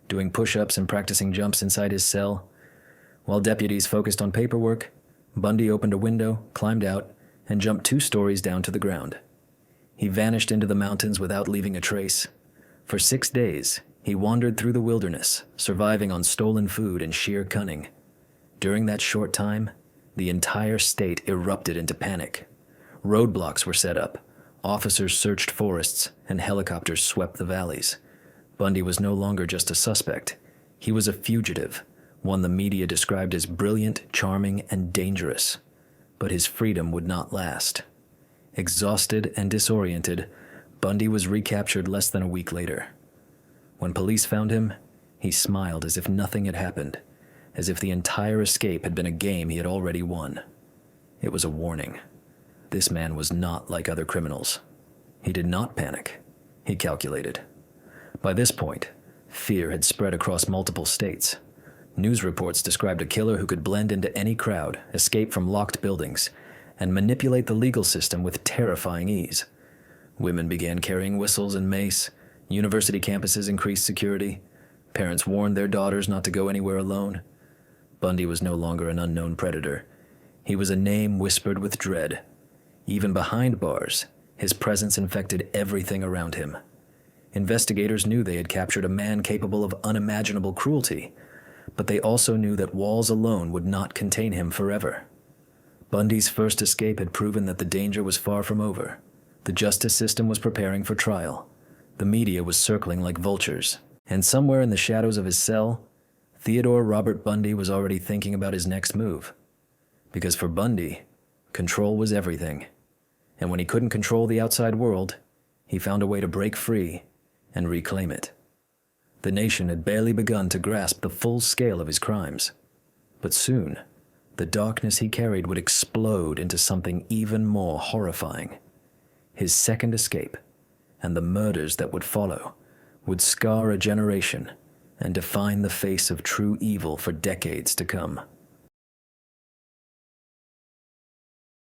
doing push-ups and practicing jumps inside his cell. While deputies focused on paperwork, Bundy opened a window, climbed out, and jumped 2 stories down to the ground. He vanished into the mountains without leaving a trace. For 6 days, he wandered through the wilderness, surviving on stolen food and sheer cunning. During that short time, the entire state erupted into panic. Roadblocks were set up, officers searched forests, and helicopters swept the valleys. Bundy was no longer just a suspect. He was a fugitive, one the media described as brilliant, charming, and dangerous. But his freedom would not last. Exhausted and disoriented, Bundy was recaptured less than a week later. When police found him, he smiled as if nothing had happened, as if the entire escape had been a game he had already won. It was a warning. This man was not like other criminals. He did not panic. He calculated. By this point, fear had spread across multiple states. News reports described a killer who could blend into any crowd, escape from locked buildings, and manipulate the legal system with terrifying ease. Women began carrying whistles and mace. University campuses increased security. Parents warned their daughters not to go anywhere alone. Bundy was no longer an unknown predator. He was a name whispered with dread. Even behind bars, his presence infected everything around him. Investigators knew they had captured a man capable of unimaginable cruelty, but they also knew that walls alone would not contain him forever. Bundy's first escape had proven that the danger was far from over. The justice system was preparing for trial. The media was circling like vultures, and somewhere in the shadows of his cell, Theodore Robert Bundy was already thinking about his next move. Because for Bundy, control was everything. And when he couldn't control the outside world, he found a way to break free and reclaim it. The nation had barely begun to grasp the full scale of his crimes. But soon, the darkness he carried would explode into something even more horrifying. His second escape, and the murders that would follow, would scar a generation and define the face of true evil for decades to come.